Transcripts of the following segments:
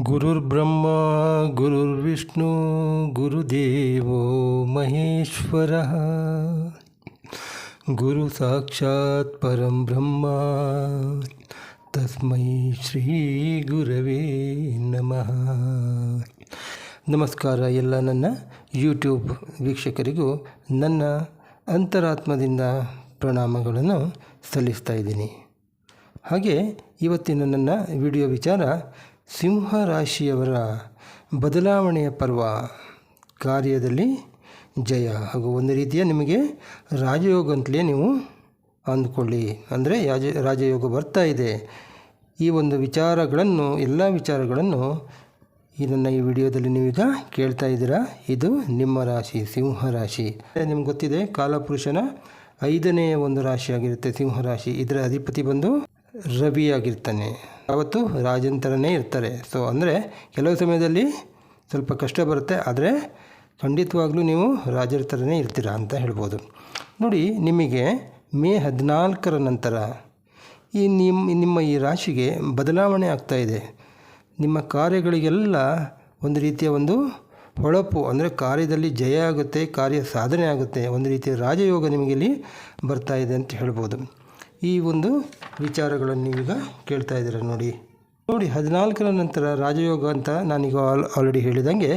ಗುರುರ್ಬ್ರಹ್ಮ ಗುರುರ್ವಿಷ್ಣು ಗುರುದೇವೋ ಮಹೇಶ್ವರಃ ಗುರು ಸಾಕ್ಷಾತ್ ಪರಂ ಬ್ರಹ್ಮ ತಸ್ಮೈ ಶ್ರೀ ಗುರವೇ ನಮಃ. ನಮಸ್ಕಾರ ಎಲ್ಲ ನನ್ನ ಯೂಟ್ಯೂಬ್ ವೀಕ್ಷಕರಿಗೂ ನನ್ನ ಅಂತರಾತ್ಮದಿಂದ ಪ್ರಣಾಮಗಳನ್ನು ಸಲ್ಲಿಸ್ತಾ ಇದ್ದೀನಿ. ಹಾಗೆ ಇವತ್ತಿನ ನನ್ನ ವಿಡಿಯೋ ವಿಚಾರ ಸಿಂಹ ರಾಶಿಯವರ ಬದಲಾವಣೆಯ ಪರ್ವ, ಕಾರ್ಯದಲ್ಲಿ ಜಯ ಹಾಗೂ ಒಂದು ರೀತಿಯ ನಿಮಗೆ ರಾಜಯೋಗ ಅಂತಲೇ ನೀವು ಅಂದ್ಕೊಳ್ಳಿ. ಅಂದರೆ ರಾಜಯೋಗ ಬರ್ತಾ ಇದೆ. ಈ ಒಂದು ವಿಚಾರಗಳನ್ನು ಎಲ್ಲ ವಿಚಾರಗಳನ್ನು ನನ್ನ ಈ ವಿಡಿಯೋದಲ್ಲಿ ನೀವೀಗ ಕೇಳ್ತಾ ಇದ್ದೀರಾ. ಇದು ನಿಮ್ಮ ರಾಶಿ ಸಿಂಹ ರಾಶಿ. ನಿಮ್ಗೆ ಗೊತ್ತಿದೆ, ಕಾಲಪುರುಷನ 5ನೇ ಒಂದು ರಾಶಿಯಾಗಿರುತ್ತೆ ಸಿಂಹ ರಾಶಿ. ಇದರ ಅಧಿಪತಿ ಬಂದು ರವಿ ಆಗಿರ್ತಾನೆ. ಅವತ್ತು ರಾಜಂತರನೇ ಇರ್ತಾರೆ. ಸೊ ಅಂದರೆ ಕೆಲವು ಸಮಯದಲ್ಲಿ ಸ್ವಲ್ಪ ಕಷ್ಟ ಬರುತ್ತೆ, ಆದರೆ ಖಂಡಿತವಾಗ್ಲೂ ನೀವು ರಾಜರ ಥರನೇ ಇರ್ತೀರ ಅಂತ ಹೇಳ್ಬೋದು. ನೋಡಿ, ನಿಮಗೆ ಮೇ 14 ನಂತರ ಈ ನಿಮ್ಮ ಈ ರಾಶಿಗೆ ಬದಲಾವಣೆ ಆಗ್ತಾಯಿದೆ. ನಿಮ್ಮ ಕಾರ್ಯಗಳಿಗೆಲ್ಲ ಒಂದು ರೀತಿಯ ಒಂದು ಹೊಳಪು, ಅಂದರೆ ಕಾರ್ಯದಲ್ಲಿ ಜಯ ಆಗುತ್ತೆ, ಕಾರ್ಯ ಸಾಧನೆ ಆಗುತ್ತೆ, ಒಂದು ರೀತಿಯ ರಾಜಯೋಗ ನಿಮಗೆ ಇಲ್ಲಿ ಬರ್ತಾಯಿದೆ ಅಂತ ಹೇಳ್ಬೋದು. ಈ ಒಂದು ವಿಚಾರಗಳನ್ನು ನೀವೀಗ ಕೇಳ್ತಾ ಇದ್ದೀರ. ನೋಡಿ 14 ನಂತರ ರಾಜಯೋಗ ಅಂತ ನಾನೀಗ ಆಲ್ರೆಡಿ ಹೇಳಿದಂಗೆ,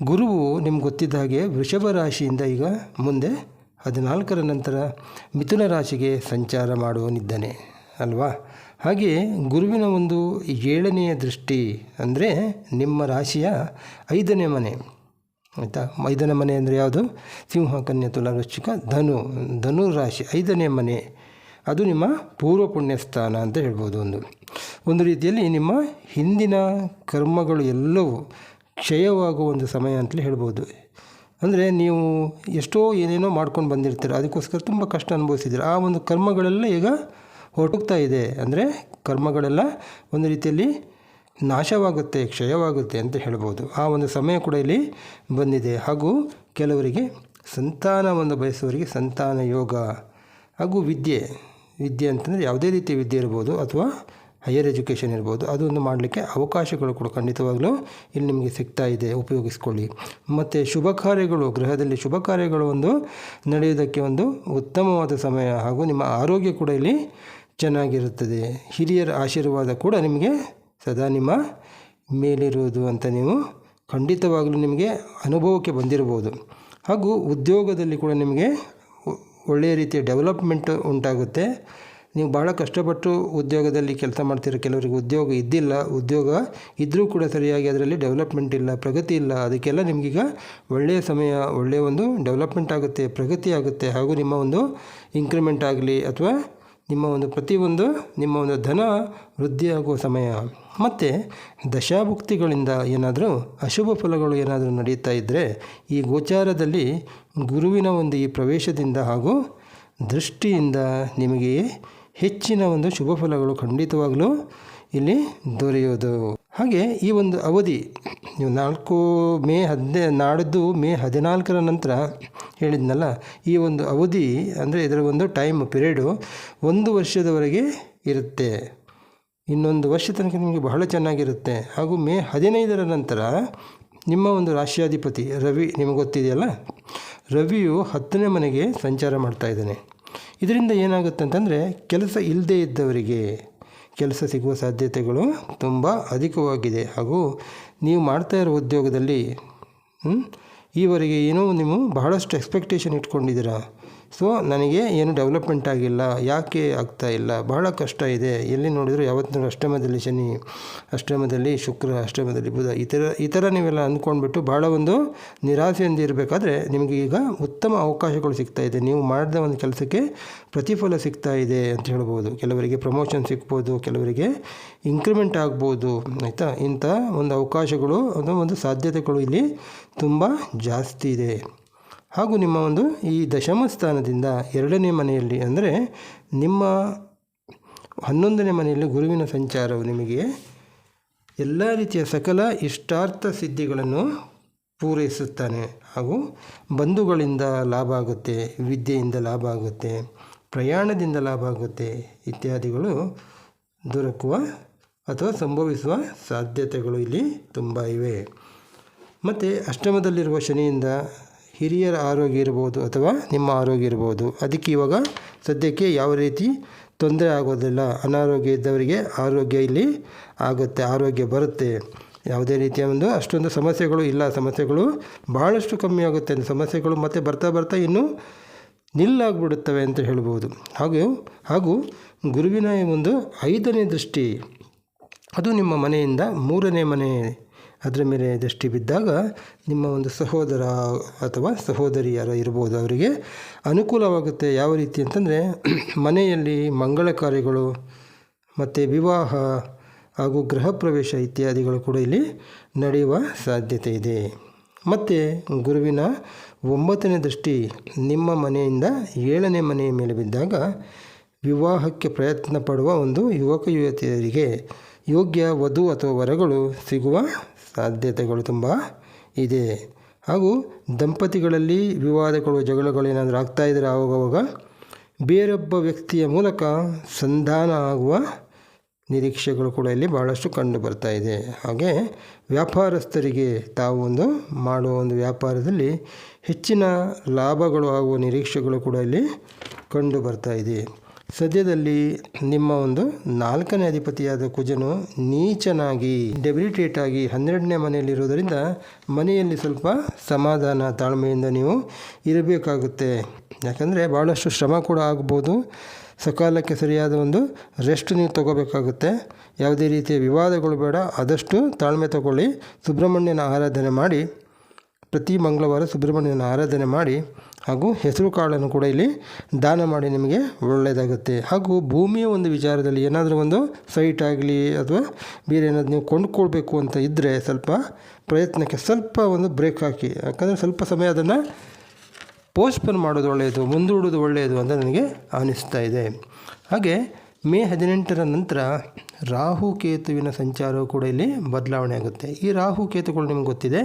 ಗುರುವು ನಿಮ್ಗೆ ಗೊತ್ತಿದ್ದ ಹಾಗೆ ವೃಷಭ ರಾಶಿಯಿಂದ ಈಗ ಮುಂದೆ 14 ನಂತರ ಮಿಥುನ ರಾಶಿಗೆ ಸಂಚಾರ ಮಾಡುವನಿದ್ದಾನೆ ಅಲ್ವಾ. ಹಾಗೆ ಗುರುವಿನ ಒಂದು 7ನೆಯ ದೃಷ್ಟಿ ಅಂದರೆ ನಿಮ್ಮ ರಾಶಿಯ 5ನೇ ಮನೆ, ಆಯಿತಾ. 5ನೇ ಮನೆ ಅಂದರೆ ಯಾವುದು? ಸಿಂಹ, ಕನ್ಯಾ, ತುಲಾ, ವೃಶ್ಚಿಕ, ಧನು ರಾಶಿ 5ನೇ ಮನೆ. ಅದು ನಿಮ್ಮ ಪೂರ್ವ ಪುಣ್ಯ ಸ್ಥಾನ ಅಂತ ಹೇಳ್ಬೋದು. ಒಂದು ರೀತಿಯಲ್ಲಿ ನಿಮ್ಮ ಹಿಂದಿನ ಕರ್ಮಗಳು ಎಲ್ಲವೂ ಕ್ಷಯವಾಗುವ ಒಂದು ಸಮಯ ಅಂತಲೇ ಹೇಳ್ಬೋದು. ಅಂದರೆ ನೀವು ಎಷ್ಟೋ ಏನೇನೋ ಮಾಡ್ಕೊಂಡು ಬಂದಿರ್ತೀರ, ಅದಕ್ಕೋಸ್ಕರ ತುಂಬ ಕಷ್ಟ ಅನುಭವಿಸಿದ್ದೀರ. ಆ ಒಂದು ಕರ್ಮಗಳೆಲ್ಲ ಈಗ ಹೊರಟೋಗ್ತಾ ಇದೆ. ಅಂದರೆ ಕರ್ಮಗಳೆಲ್ಲ ಒಂದು ರೀತಿಯಲ್ಲಿ ನಾಶವಾಗುತ್ತೆ, ಕ್ಷಯವಾಗುತ್ತೆ ಅಂತ ಹೇಳ್ಬೋದು. ಆ ಒಂದು ಸಮಯ ಕೂಡ ಇಲ್ಲಿ ಬಂದಿದೆ. ಹಾಗೂ ಕೆಲವರಿಗೆ ಸಂತಾನವನ್ನು ಬಯಸುವವರಿಗೆ ಸಂತಾನ ಯೋಗ ಹಾಗೂ ವಿದ್ಯೆ ಅಂತಂದರೆ ಯಾವುದೇ ರೀತಿಯ ವಿದ್ಯೆ ಇರ್ಬೋದು ಅಥವಾ ಹೈಯರ್ ಎಜುಕೇಷನ್ ಇರ್ಬೋದು, ಅದನ್ನು ಮಾಡಲಿಕ್ಕೆ ಅವಕಾಶಗಳು ಕೂಡ ಖಂಡಿತವಾಗಲೂ ಇಲ್ಲಿ ನಿಮಗೆ ಸಿಗ್ತಾ ಇದೆ, ಉಪಯೋಗಿಸ್ಕೊಳ್ಳಿ. ಮತ್ತು ಶುಭ ಕಾರ್ಯಗಳು, ಗೃಹದಲ್ಲಿ ಶುಭ ಕಾರ್ಯಗಳು ಒಂದು ನಡೆಯುವುದಕ್ಕೆ ಒಂದು ಉತ್ತಮವಾದ ಸಮಯ. ಹಾಗೂ ನಿಮ್ಮ ಆರೋಗ್ಯ ಕೂಡ ಇಲ್ಲಿ ಚೆನ್ನಾಗಿರುತ್ತದೆ. ಹಿರಿಯರ ಆಶೀರ್ವಾದ ಕೂಡ ನಿಮಗೆ ಸದಾ ನಿಮ್ಮ ಮೇಲಿರುವುದು ಅಂತ ನೀವು ಖಂಡಿತವಾಗಲೂ ನಿಮಗೆ ಅನುಭವಕ್ಕೆ ಬಂದಿರ್ಬೋದು. ಹಾಗೂ ಉದ್ಯೋಗದಲ್ಲಿ ಕೂಡ ನಿಮಗೆ ಒಳ್ಳೆಯ ರೀತಿಯ ಡೆವಲಪ್ಮೆಂಟ್ ಉಂಟಾಗುತ್ತೆ. ನೀವು ಬಹಳ ಕಷ್ಟಪಟ್ಟು ಉದ್ಯೋಗದಲ್ಲಿ ಕೆಲಸ ಮಾಡ್ತೀರ, ಕೆಲವರಿಗೆ ಉದ್ಯೋಗ ಇದ್ದಿಲ್ಲ, ಉದ್ಯೋಗ ಇದ್ದರೂ ಕೂಡ ಸರಿಯಾಗಿ ಅದರಲ್ಲಿ ಡೆವಲಪ್ಮೆಂಟ್ ಇಲ್ಲ, ಪ್ರಗತಿ ಇಲ್ಲ. ಅದಕ್ಕೆಲ್ಲ ನಿಮಗೀಗ ಒಳ್ಳೆಯ ಸಮಯ, ಒಳ್ಳೆಯ ಒಂದು ಡೆವಲಪ್ಮೆಂಟ್ ಆಗುತ್ತೆ, ಪ್ರಗತಿ ಆಗುತ್ತೆ. ಹಾಗೂ ನಿಮ್ಮ ಒಂದು ಇಂಕ್ರಿಮೆಂಟ್ ಆಗಲಿ ಅಥವಾ ನಿಮ್ಮ ಒಂದು ಪ್ರತಿಯೊಂದು ನಿಮ್ಮ ಒಂದು ಧನ ವೃದ್ಧಿಯಾಗುವ ಸಮಯ. ಮತ್ತು ದಶಾಭುಕ್ತಿಗಳಿಂದ ಏನಾದರೂ ಅಶುಭ ಫಲಗಳು ಏನಾದರೂ ನಡೀತಾ ಇದ್ದರೆ, ಈ ಗೋಚಾರದಲ್ಲಿ ಗುರುವಿನ ಒಂದು ಈ ಪ್ರವೇಶದಿಂದ ಹಾಗೂ ದೃಷ್ಟಿಯಿಂದ ನಿಮಗೆ ಹೆಚ್ಚಿನ ಒಂದು ಶುಭ ಫಲಗಳು ಖಂಡಿತವಾಗಲೂ ಇಲ್ಲಿ ದೊರೆಯೋದು. ಹಾಗೆ ಈ ಒಂದು ಅವಧಿ ನೀವು ನಾಡಿದ್ದು ಮೇ 14 ನಂತರ ಹೇಳಿದ್ನಲ್ಲ, ಈ ಒಂದು ಅವಧಿ ಅಂದರೆ ಇದರ ಒಂದು ಟೈಮ್ ಪೀರಿಯಡು 1 ವರ್ಷದವರೆಗೆ ಇರುತ್ತೆ. ಇನ್ನೊಂದು ವರ್ಷ ತನಕ ನಿಮಗೆ ಬಹಳ ಚೆನ್ನಾಗಿರುತ್ತೆ. ಹಾಗೂ ಮೇ 15 ನಂತರ ನಿಮ್ಮ ಒಂದು ರಾಶಿಯಾಧಿಪತಿ ರವಿ, ನಿಮಗೆ ಗೊತ್ತಿದೆಯಲ್ಲ, ರವಿಯು 10ನೇ ಮನೆಗೆ ಸಂಚಾರ ಮಾಡ್ತಾ ಇದ್ದಾನೆ. ಇದರಿಂದ ಏನಾಗುತ್ತೆ ಅಂತಂದರೆ, ಕೆಲಸ ಇಲ್ಲದೇ ಇದ್ದವರಿಗೆ ಕೆಲಸ ಸಿಗುವ ಸಾಧ್ಯತೆಗಳು ತುಂಬ ಅಧಿಕವಾಗಿದೆ. ಹಾಗೂ ನೀವು ಮಾಡ್ತಾ ಇರೋ ಉದ್ಯೋಗದಲ್ಲಿ ಈವರೆಗೆ ಏನೋ ನೀವು ಬಹಳಷ್ಟು ಎಕ್ಸ್ಪೆಕ್ಟೇಷನ್ ಇಟ್ಕೊಂಡಿದ್ದೀರಾ. ಸೊ ನನಗೆ ಏನು ಡೆವಲಪ್ಮೆಂಟ್ ಆಗಿಲ್ಲ, ಯಾಕೆ ಆಗ್ತಾ ಇಲ್ಲ, ಬಹಳ ಕಷ್ಟ ಇದೆ. ಎಲ್ಲಿ ನೋಡಿದರೂ ಯಾವತ್ತೂ ಅಷ್ಟಮದಲ್ಲಿ ಶನಿ, ಅಷ್ಟಮದಲ್ಲಿ ಶುಕ್ರ, ಅಷ್ಟಮದಲ್ಲಿ ಬುಧ, ಈ ಥರ ನೀವೆಲ್ಲ ಅಂದ್ಕೊಂಡ್ಬಿಟ್ಟು ಭಾಳ ಒಂದು ನಿರಾಸೆಯಿಂದ ಇರಬೇಕಾದ್ರೆ ನಿಮಗೆ ಈಗ ಉತ್ತಮ ಅವಕಾಶಗಳು ಸಿಗ್ತಾ ಇದೆ. ನೀವು ಮಾಡಿದ ಒಂದು ಕೆಲಸಕ್ಕೆ ಪ್ರತಿಫಲ ಸಿಗ್ತಾ ಇದೆ ಅಂತ ಹೇಳ್ಬೋದು. ಕೆಲವರಿಗೆ ಪ್ರಮೋಷನ್ ಸಿಗ್ಬೋದು, ಕೆಲವರಿಗೆ ಇಂಕ್ರಿಮೆಂಟ್ ಆಗ್ಬೋದು, ಆಯಿತಾ. ಇಂಥ ಒಂದು ಅವಕಾಶಗಳು, ಒಂದು ಸಾಧ್ಯತೆಗಳು ಇಲ್ಲಿ ತುಂಬ ಜಾಸ್ತಿ ಇದೆ. ಹಾಗೂ ನಿಮ್ಮ ಒಂದು ಈ ದಶಮ ಸ್ಥಾನದಿಂದ 2ನೇ ಮನೆಯಲ್ಲಿ ಅಂದರೆ ನಿಮ್ಮ 11ನೇ ಮನೆಯಲ್ಲಿ ಗುರುವಿನ ಸಂಚಾರವು ನಿಮಗೆ ಎಲ್ಲ ರೀತಿಯ ಸಕಲ ಇಷ್ಟಾರ್ಥ ಸಿದ್ಧಿಗಳನ್ನು ಪೂರೈಸುತ್ತಾನೆ. ಹಾಗೂ ಬಂಧುಗಳಿಂದ ಲಾಭ ಆಗುತ್ತೆ, ವಿದ್ಯೆಯಿಂದ ಲಾಭ ಆಗುತ್ತೆ, ಪ್ರಯಾಣದಿಂದ ಲಾಭ ಆಗುತ್ತೆ ಇತ್ಯಾದಿಗಳು ದೊರಕುವ ಅಥವಾ ಸಂಭವಿಸುವ ಸಾಧ್ಯತೆಗಳು ಇಲ್ಲಿ ತುಂಬ ಇವೆ. ಮತ್ತು ಅಷ್ಟಮದಲ್ಲಿರುವ ಶನಿಯಿಂದ ಹಿರಿಯರ ಆರೋಗ್ಯ ಇರ್ಬೋದು ಅಥವಾ ನಿಮ್ಮ ಆರೋಗ್ಯ ಇರ್ಬೋದು. ಅದಕ್ಕೆ ಇವಾಗ ಸದ್ಯಕ್ಕೆ ಯಾವ ರೀತಿ ತೊಂದರೆ ಆಗೋದಿಲ್ಲ. ಅನಾರೋಗ್ಯ ಇದ್ದವರಿಗೆ ಆರೋಗ್ಯ ಇಲ್ಲಿ ಆಗುತ್ತೆ, ಆರೋಗ್ಯ ಬರುತ್ತೆ. ಯಾವುದೇ ರೀತಿಯ ಅಷ್ಟೊಂದು ಸಮಸ್ಯೆಗಳು ಇಲ್ಲ, ಸಮಸ್ಯೆಗಳು ಬಹಳಷ್ಟು ಕಮ್ಮಿ ಆಗುತ್ತೆ. ಸಮಸ್ಯೆಗಳು ಮತ್ತೆ ಬರ್ತಾ ಬರ್ತಾ ಇನ್ನೂ ನಿಲ್ಲಾಗ್ಬಿಡುತ್ತವೆ ಅಂತ ಹೇಳ್ಬೋದು. ಹಾಗೂ ಗುರುವಿನ 5ನೇ ದೃಷ್ಟಿ ಅದು ನಿಮ್ಮ ಮನೆಯಿಂದ 3ನೇ ಮನೆ ಅದರ ಮೇಲೆ ದೃಷ್ಟಿ ಬಿದ್ದಾಗ ನಿಮ್ಮ ಸಹೋದರ ಅಥವಾ ಸಹೋದರಿಯರು ಇರ್ಬೋದು, ಅವರಿಗೆ ಅನುಕೂಲವಾಗುತ್ತೆ. ಯಾವ ರೀತಿ ಅಂತಂದರೆ ಮನೆಯಲ್ಲಿ ಮಂಗಳ ಕಾರ್ಯಗಳು ಮತ್ತು ವಿವಾಹ ಹಾಗೂ ಗೃಹ ಪ್ರವೇಶ ಇತ್ಯಾದಿಗಳು ಕೂಡ ಇಲ್ಲಿ ನಡೆಯುವ ಸಾಧ್ಯತೆ ಇದೆ. ಮತ್ತು ಗುರುವಿನ 9ನೇ ದೃಷ್ಟಿ ನಿಮ್ಮ ಮನೆಯಿಂದ 7ನೇ ಮನೆಯ ಮೇಲೆ ಬಿದ್ದಾಗ ವಿವಾಹಕ್ಕೆ ಪ್ರಯತ್ನ ಪಡುವ ಯುವಕ ಯುವತಿಯರಿಗೆ ಯೋಗ್ಯ ವಧು ಅಥವಾ ವರಗಳು ಸಿಗುವ ಸಾಧ್ಯತೆಗಳು ತುಂಬ ಇದೆ. ಹಾಗೂ ದಂಪತಿಗಳಲ್ಲಿ ವಿವಾದಗಳು ಜಗಳಗಳು ಏನಾದರೂ ಆಗ್ತಾಯಿದ್ರೆ ಆವಾಗವಾಗ ಬೇರೊಬ್ಬ ವ್ಯಕ್ತಿಯ ಮೂಲಕ ಸಂಧಾನ ಆಗುವ ನಿರೀಕ್ಷೆಗಳು ಕೂಡ ಇಲ್ಲಿ ಭಾಳಷ್ಟು ಕಂಡು ಬರ್ತಾ ಇದೆ. ಹಾಗೆ ವ್ಯಾಪಾರಸ್ಥರಿಗೆ ತಾವು ಮಾಡುವ ವ್ಯಾಪಾರದಲ್ಲಿ ಹೆಚ್ಚಿನ ಲಾಭಗಳು ಆಗುವ ನಿರೀಕ್ಷೆಗಳು ಕೂಡ ಇಲ್ಲಿ ಕಂಡು ಬರ್ತಾ ಇದೆ. ಸದ್ಯದಲ್ಲಿ ನಿಮ್ಮ 4ನೇ ಅಧಿಪತಿಯಾದ ಕುಜನು ನೀಚನಾಗಿ ಡೆಬಿಲಿಟೇಟ್ ಆಗಿ 12ನೇ ಮನೆಯಲ್ಲಿರೋದರಿಂದ ಮನೆಯಲ್ಲಿ ಸ್ವಲ್ಪ ಸಮಾಧಾನ ತಾಳ್ಮೆಯಿಂದ ನೀವು ಇರಬೇಕಾಗುತ್ತೆ. ಯಾಕಂದರೆ ಭಾಳಷ್ಟು ಶ್ರಮ ಕೂಡ ಆಗ್ಬೋದು. ಸಕಾಲಕ್ಕೆ ಸರಿಯಾದ ರೆಸ್ಟ್ ನೀವು ತಗೋಬೇಕಾಗುತ್ತೆ. ಯಾವುದೇ ರೀತಿಯ ವಿವಾದಗಳು ಬೇಡ, ಆದಷ್ಟು ತಾಳ್ಮೆ ತಗೊಳ್ಳಿ. ಸುಬ್ರಹ್ಮಣ್ಯನ ಆರಾಧನೆ ಮಾಡಿ, ಪ್ರತಿ ಮಂಗಳವಾರ ಸುಬ್ರಹ್ಮಣ್ಯನ ಆರಾಧನೆ ಮಾಡಿ ಹಾಗೂ ಹೆಸರು ಕಾಳನ್ನು ಕೂಡ ಇಲ್ಲಿ ದಾನ ಮಾಡಿ, ನಿಮಗೆ ಒಳ್ಳೆಯದಾಗುತ್ತೆ. ಹಾಗೂ ಭೂಮಿಯ ವಿಚಾರದಲ್ಲಿ ಏನಾದರೂ ಸೈಟ್ ಆಗಲಿ ಅಥವಾ ಬೇರೆ ಏನಾದರೂ ನೀವು ಕೊಂಡ್ಕೊಳ್ಬೇಕು ಅಂತ ಇದ್ದರೆ ಸ್ವಲ್ಪ ಪ್ರಯತ್ನಕ್ಕೆ ಸ್ವಲ್ಪ ಬ್ರೇಕ್ ಹಾಕಿ. ಯಾಕಂದರೆ ಸ್ವಲ್ಪ ಸಮಯ ಅದನ್ನು ಪೋಸ್ಟ್ಪೋನ್ ಮಾಡೋದು ಒಳ್ಳೆಯದು, ಮುಂದೂಡೋದು ಒಳ್ಳೆಯದು ಅಂತ ನನಗೆ ಅನ್ನಿಸ್ತಾ ಇದೆ. ಹಾಗೆ ಮೇ 18ರ ನಂತರ ರಾಹು ಕೇತುವಿನ ಸಂಚಾರವು ಕೂಡ ಇಲ್ಲಿ ಬದಲಾವಣೆ ಆಗುತ್ತೆ. ಈ ರಾಹು ಕೇತುಗಳು ನಿಮ್ಗೆ ಗೊತ್ತಿದೆ,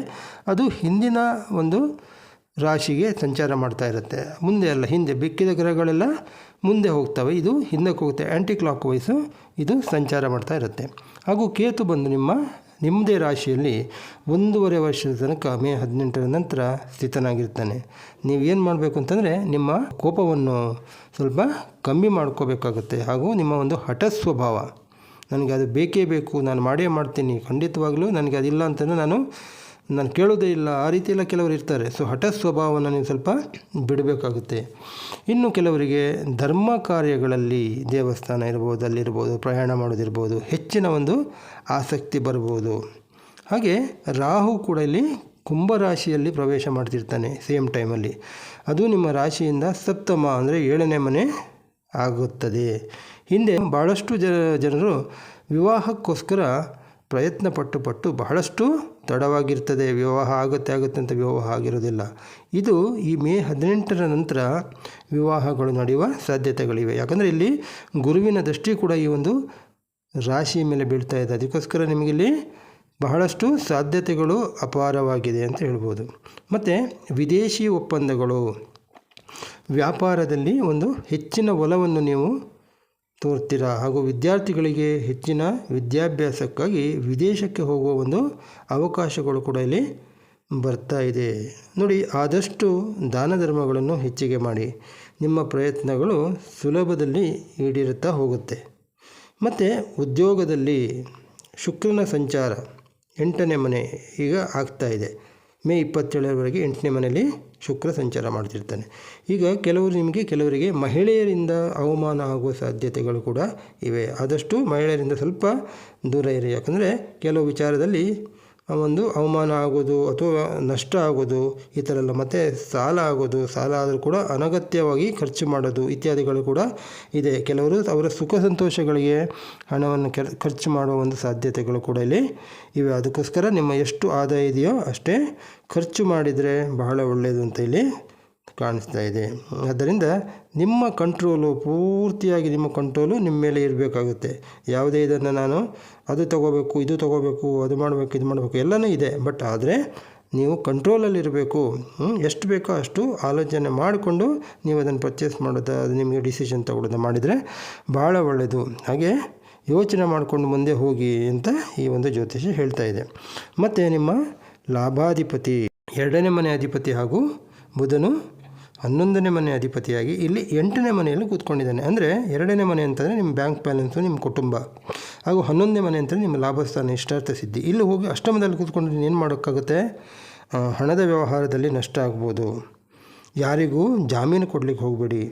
ಅದು ಹಿಂದಿನ ರಾಶಿಗೆ ಸಂಚಾರ ಮಾಡ್ತಾ ಇರುತ್ತೆ. ಮುಂದೆ ಅಲ್ಲ, ಹಿಂದೆ ಬಿಕ್ಕಿದ ಗ್ರಹಗಳೆಲ್ಲ ಮುಂದೆ ಹೋಗ್ತವೆ, ಇದು ಹಿಂದಕ್ಕೆ ಹೋಗುತ್ತೆ. ಆ್ಯಂಟಿ ಕ್ಲಾಕ್ ವೈಸು ಇದು ಸಂಚಾರ ಮಾಡ್ತಾ ಇರುತ್ತೆ. ಹಾಗೂ ಕೇತು ಬಂದು ನಿಮ್ಮದೇ ರಾಶಿಯಲ್ಲಿ 1.5 ವರ್ಷದ ತನಕ ಮೇ 18ರ ನಂತರ ಸ್ಥಿತನಾಗಿರ್ತಾನೆ. ನೀವೇನು ಮಾಡಬೇಕು ಅಂತಂದರೆ ನಿಮ್ಮ ಕೋಪವನ್ನು ಸ್ವಲ್ಪ ಕಮ್ಮಿ ಮಾಡ್ಕೋಬೇಕಾಗುತ್ತೆ. ಹಾಗೂ ನಿಮ್ಮ ಹಠ ಸ್ವಭಾವ, ನನಗೆ ಅದು ಬೇಕೇ ಬೇಕು, ನಾನು ಮಾಡೇ ಮಾಡ್ತೀನಿ, ಖಂಡಿತವಾಗಲೂ ನನಗೆ ಅದಿಲ್ಲ ಅಂತಲೇ ನಾನು ಕೇಳೋದೇ ಇಲ್ಲ, ಆ ರೀತಿಯೆಲ್ಲ ಕೆಲವರು ಇರ್ತಾರೆ. ಸೊ ಹಠ ಸ್ವಭಾವವನ್ನು ನೀವು ಸ್ವಲ್ಪ ಬಿಡಬೇಕಾಗುತ್ತೆ. ಇನ್ನು ಕೆಲವರಿಗೆ ಧರ್ಮ ಕಾರ್ಯಗಳಲ್ಲಿ ದೇವಸ್ಥಾನ ಇರ್ಬೋದು, ಅಲ್ಲಿರ್ಬೋದು, ಪ್ರಯಾಣ ಮಾಡೋದಿರ್ಬೋದು, ಹೆಚ್ಚಿನ ಆಸಕ್ತಿ ಬರ್ಬೋದು. ಹಾಗೆ ರಾಹು ಕೂಡ ಇಲ್ಲಿ ಕುಂಭರಾಶಿಯಲ್ಲಿ ಪ್ರವೇಶ ಮಾಡ್ತಿರ್ತಾನೆ ಸೇಮ್ ಟೈಮಲ್ಲಿ. ಅದು ನಿಮ್ಮ ರಾಶಿಯಿಂದ ಸಪ್ತಮ ಅಂದರೆ 7ನೇ ಮನೆ ಆಗುತ್ತದೆ. ಹಿಂದೆ ಭಾಳಷ್ಟು ಜನರು ವಿವಾಹಕ್ಕೋಸ್ಕರ ಪ್ರಯತ್ನ ಪಟ್ಟು ಬಹಳಷ್ಟು ತಡವಾಗಿರ್ತದೆ. ವಿವಾಹ ಆಗುತ್ತೆ ಅಂತ ವಿವಾಹ ಆಗಿರೋದಿಲ್ಲ. ಇದು ಈ ಮೇ 18ರ ನಂತರ ವಿವಾಹಗಳು ನಡೆಯುವ ಸಾಧ್ಯತೆಗಳಿವೆ. ಯಾಕಂದರೆ ಇಲ್ಲಿ ಗುರುವಿನ ದೃಷ್ಟಿ ಕೂಡ ಈ ರಾಶಿ ಮೇಲೆ ಬೀಳ್ತಾ ಇದೆ. ಅದಕ್ಕೋಸ್ಕರ ನಿಮಗಿಲ್ಲಿ ಬಹಳಷ್ಟು ಸಾಧ್ಯತೆಗಳು ಅಪಾರವಾಗಿದೆ ಅಂತ ಹೇಳ್ಬೋದು. ಮತ್ತು ವಿದೇಶಿ ಒಪ್ಪಂದಗಳು, ವ್ಯಾಪಾರದಲ್ಲಿ ಹೆಚ್ಚಿನ ಒಲವನ್ನು ನೀವು ತೋರ್ತೀರಾ. ಹಾಗೂ ವಿದ್ಯಾರ್ಥಿಗಳಿಗೆ ಹೆಚ್ಚಿನ ವಿದ್ಯಾಭ್ಯಾಸಕ್ಕಾಗಿ ವಿದೇಶಕ್ಕೆ ಹೋಗುವ ಅವಕಾಶಗಳು ಕೂಡ ಇಲ್ಲಿ ಬರ್ತಾ ಇದೆ. ನೋಡಿ, ಆದಷ್ಟು ದಾನ ಧರ್ಮಗಳನ್ನು ಹೆಚ್ಚಿಗೆ ಮಾಡಿ, ನಿಮ್ಮ ಪ್ರಯತ್ನಗಳು ಸುಲಭದಲ್ಲಿ ಈಡೇರುತ್ತಾ ಹೋಗುತ್ತೆ. ಮತ್ತು ಉದ್ಯೋಗದಲ್ಲಿ ಶುಕ್ರನ ಸಂಚಾರ 8ನೇ ಮನೆ ಈಗ ಆಗ್ತಾ ಇದೆ. ಮೇ 27ರವರೆಗೆ 8ನೇ ಮನೆಯಲ್ಲಿ ಶುಕ್ರ ಸಂಚಾರ ಮಾಡ್ತಿರ್ತಾನೆ. ಈಗ ಕೆಲವರಿಗೆ ಮಹಿಳೆಯರಿಂದ ಅವಮಾನ ಆಗುವ ಸಾಧ್ಯತೆಗಳು ಕೂಡ ಇವೆ. ಆದಷ್ಟು ಮಹಿಳೆಯರಿಂದ ಸ್ವಲ್ಪ ದೂರ ಇರಿ. ಯಾಕಂದರೆ ಕೆಲವು ವಿಚಾರದಲ್ಲಿ ಅವಮಾನ ಆಗೋದು ಅಥವಾ ನಷ್ಟ ಆಗೋದು ಈ ಥರ ಎಲ್ಲ, ಮತ್ತು ಸಾಲ ಆಗೋದು, ಸಾಲ ಆದರೂ ಕೂಡ ಅನಗತ್ಯವಾಗಿ ಖರ್ಚು ಮಾಡೋದು ಇತ್ಯಾದಿಗಳು ಕೂಡ ಇದೆ. ಕೆಲವರು ಅವರ ಸುಖ ಸಂತೋಷಗಳಿಗೆ ಹಣವನ್ನು ಖರ್ಚು ಮಾಡುವ ಸಾಧ್ಯತೆಗಳು ಕೂಡ ಇಲ್ಲಿ ಇವೆ. ಅದಕ್ಕೋಸ್ಕರ ನಿಮ್ಮ ಎಷ್ಟು ಆದಾಯ ಇದೆಯೋ ಅಷ್ಟೇ ಖರ್ಚು ಮಾಡಿದರೆ ಬಹಳ ಒಳ್ಳೆಯದು ಅಂತ ಇಲ್ಲಿ ಕಾಣಿಸ್ತಾ ಇದೆ. ಆದ್ದರಿಂದ ನಿಮ್ಮ ಕಂಟ್ರೋಲು ಪೂರ್ತಿಯಾಗಿ ನಿಮ್ಮ ಮೇಲೆ ಇರಬೇಕಾಗುತ್ತೆ. ಯಾವುದೇ ಇದನ್ನು ನಾನು ಅದು ತಗೋಬೇಕು, ಇದು ತಗೋಬೇಕು, ಅದು ಮಾಡಬೇಕು, ಇದು ಮಾಡಬೇಕು ಎಲ್ಲನೂ ಇದೆ. ಬಟ್ ಆದರೆ ನೀವು ಕಂಟ್ರೋಲಲ್ಲಿರಬೇಕು. ಎಷ್ಟು ಬೇಕೋ ಅಷ್ಟು ಆಲೋಚನೆ ಮಾಡಿಕೊಂಡು ನೀವು ಅದನ್ನು ಪರ್ಚೇಸ್ ಮಾಡೋದು, ಅದು ನಿಮಗೆ ಡಿಸಿಷನ್ ತಗೊಳ್ಳೋದು ಮಾಡಿದರೆ ಭಾಳ ಒಳ್ಳೆಯದು. ಹಾಗೆ ಯೋಚನೆ ಮಾಡಿಕೊಂಡು ಮುಂದೆ ಹೋಗಿ ಅಂತ ಈ ಒಂದು ಜ್ಯೋತಿಷ ಹೇಳ್ತಾ ಇದೆ. ಮತ್ತು ನಿಮ್ಮ ಲಾಭಾಧಿಪತಿ 2ನೇ ಮನೆ ಅಧಿಪತಿ ಹಾಗೂ ಬುಧನು 11ನೇ ಮನೆ ಅಧಿಪತಿಯಾಗಿ ಇಲ್ಲಿ 8ನೇ ಮನೆಯಲ್ಲಿ ಕೂತ್ಕೊಂಡಿದ್ದಾನೆ. ಅಂದರೆ 2ನೇ ಮನೆ ಅಂತಂದರೆ ನಿಮ್ಮ ಬ್ಯಾಂಕ್ ಬ್ಯಾಲೆನ್ಸು, ನಿಮ್ಮ ಕುಟುಂಬ, ಹಾಗೂ 11ನೇ ಮನೆ ಅಂತಂದರೆ ನಿಮ್ಮ ಲಾಭಸ್ಥಾನ, ಇಷ್ಟಾರ್ಥ ಸಿದ್ಧಿ. ಇಲ್ಲಿ ಹೋಗಿ ಅಷ್ಟಮದಲ್ಲಿ ಕೂತ್ಕೊಂಡು ಏನು ಮಾಡೋಕ್ಕಾಗುತ್ತೆ? ಹಣದ ವ್ಯವಹಾರದಲ್ಲಿ ನಷ್ಟ ಆಗ್ಬೋದು. ಯಾರಿಗೂ ಜಾಮೀನು ಕೊಡಲಿಕ್ಕೆ ಹೋಗಬೇಡಿ.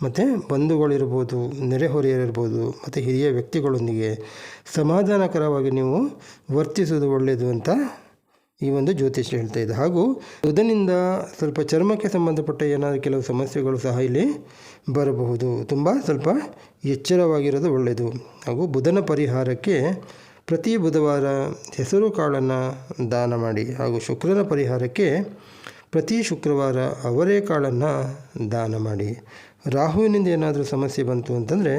ಮತ್ತು ಬಂಧುಗಳಿರ್ಬೋದು, ನೆರೆಹೊರೆಯರಿರ್ಬೋದು, ಮತ್ತು ಹಿರಿಯ ವ್ಯಕ್ತಿಗಳೊಂದಿಗೆ ಸಮಾಧಾನಕರವಾಗಿ ನೀವು ವರ್ತಿಸೋದು ಒಳ್ಳೆಯದು ಅಂತ ಈ ಒಂದು ಜ್ಯೋತಿಷ್ಯ ಹೇಳ್ತಾ ಇದೆ. ಹಾಗೂ ಬುಧನಿಂದ ಸ್ವಲ್ಪ ಚರ್ಮಕ್ಕೆ ಸಂಬಂಧಪಟ್ಟ ಏನಾದರೂ ಕೆಲವು ಸಮಸ್ಯೆಗಳು ಸಹ ಇಲ್ಲಿ ಬರಬಹುದು. ಸ್ವಲ್ಪ ಎಚ್ಚರವಾಗಿರೋದು ಒಳ್ಳೆಯದು. ಹಾಗೂ ಬುಧನ ಪರಿಹಾರಕ್ಕೆ ಪ್ರತಿ ಬುಧವಾರ ಹೆಸರು ಕಾಳನ್ನು ದಾನ ಮಾಡಿ. ಹಾಗೂ ಶುಕ್ರನ ಪರಿಹಾರಕ್ಕೆ ಪ್ರತಿ ಶುಕ್ರವಾರ ಅವರೆಕಾಳನ್ನು ದಾನ ಮಾಡಿ. ರಾಹುವಿನಿಂದ ಏನಾದರೂ ಸಮಸ್ಯೆ ಬಂತು ಅಂತಂದರೆ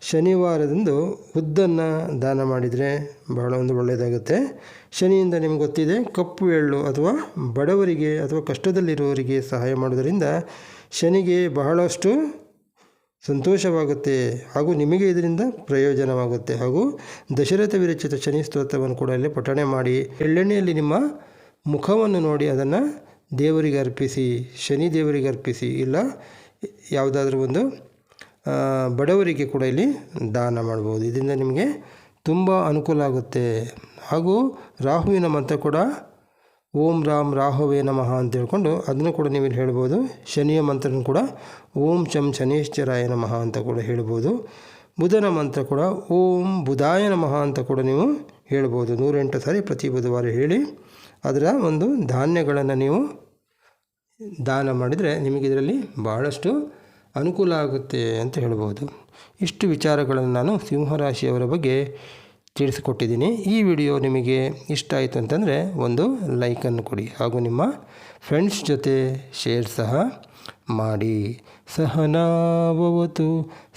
ಶನಿವಾರದಂದು ಉದ್ದನ್ನು ದಾನ ಮಾಡಿದರೆ ಬಹಳ ಒಳ್ಳೆಯದಾಗುತ್ತೆ. ಶನಿಯಿಂದ ನಿಮ್ಗೆ ಗೊತ್ತಿದೆ, ಕಪ್ಪು ಎಳ್ಳು ಅಥವಾ ಬಡವರಿಗೆ ಅಥವಾ ಕಷ್ಟದಲ್ಲಿರುವವರಿಗೆ ಸಹಾಯ ಮಾಡೋದರಿಂದ ಶನಿಗೆ ಬಹಳಷ್ಟು ಸಂತೋಷವಾಗುತ್ತೆ ಹಾಗೂ ನಿಮಗೆ ಇದರಿಂದ ಪ್ರಯೋಜನವಾಗುತ್ತೆ. ಹಾಗೂ ದಶರಥ ವಿರಚಿತ ಶನಿ ಸ್ತೋತ್ರವನ್ನು ಕೂಡ ಇಲ್ಲಿ ಪಠಣೆ ಮಾಡಿ ಎಳ್ಳೆಣ್ಣೆಯಲ್ಲಿ ನಿಮ್ಮ ಮುಖವನ್ನು ನೋಡಿ ಅದನ್ನು ದೇವರಿಗೆ ಅರ್ಪಿಸಿ, ಶನಿ ದೇವರಿಗೆ ಅರ್ಪಿಸಿ, ಇಲ್ಲ ಯಾವುದಾದ್ರೂ ಒಂದು ಬಡವರಿಗೆ ಕೂಡ ಇಲ್ಲಿ ದಾನ ಮಾಡ್ಬೋದು. ಇದರಿಂದ ನಿಮಗೆ ತುಂಬ ಅನುಕೂಲ ಆಗುತ್ತೆ. ಹಾಗೂ ರಾಹುವಿನ ಮಂತ್ರ ಕೂಡ ಓಂ ರಾಮ್ ರಾಹುವೇ ನಮಃ ಅಂತ ಹೇಳ್ಕೊಂಡು ಅದನ್ನು ಕೂಡ ನೀವು ಇಲ್ಲಿ ಹೇಳ್ಬೋದು. ಶನಿಯ ಮಂತ್ರನೂ ಕೂಡ ಓಂ ಶಂ ಶನೇಶ್ವರಾಯ ನಮಃ ಅಂತ ಕೂಡ ಹೇಳ್ಬೋದು. ಬುಧನ ಮಂತ್ರ ಕೂಡ ಓಂ ಬುಧಾಯ ನಮಃ ಅಂತ ಕೂಡ ನೀವು ಹೇಳ್ಬೋದು. 108 ಸಾರಿ ಪ್ರತಿ ಬುಧವಾರ ಹೇಳಿ ಅದರ ಒಂದು ಧಾನ್ಯಗಳನ್ನು ನೀವು ದಾನ ಮಾಡಿದರೆ ನಿಮಗೆ ಇದರಲ್ಲಿ ಬಹಳಷ್ಟು ಅನುಕೂಲ ಆಗುತ್ತೆ ಅಂತ ಹೇಳ್ಬೋದು. ಇಷ್ಟು ವಿಚಾರಗಳನ್ನು ನಾನು ಸಿಂಹರಾಶಿಯವರ ಬಗ್ಗೆ ತಿಳಿಸಿಕೊಟ್ಟಿದ್ದೀನಿ. ಈ ವಿಡಿಯೋ ನಿಮಗೆ ಇಷ್ಟ ಆಯಿತು ಅಂತಂದರೆ ಒಂದು ಲೈಕನ್ನು ಕೊಡಿ ಹಾಗೂ ನಿಮ್ಮ ಫ್ರೆಂಡ್ಸ್ ಜೊತೆ ಶೇರ್ ಸಹ ಮಾಡಿ. ಸಹನಾವವತು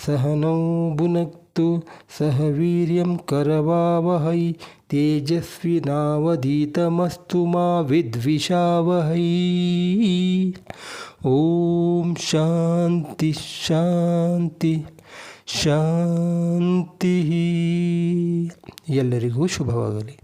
ಸಹನೌ ಭುನಕ್ತು ಸಹ ವೀರ್ಯಂ ಕರವಾವಹೈ ತೇಜಸ್ವಿನಾವಧೀತಮಸ್ತು ಮಾ ವಿದ್ವಿಷಾವಹೈ. ಓಂ ಶಾಂತಿ ಶಾಂತಿ ಶಾಂತಿ. ಎಲ್ಲರಿಗೂ ಶುಭವಾಗಲಿ.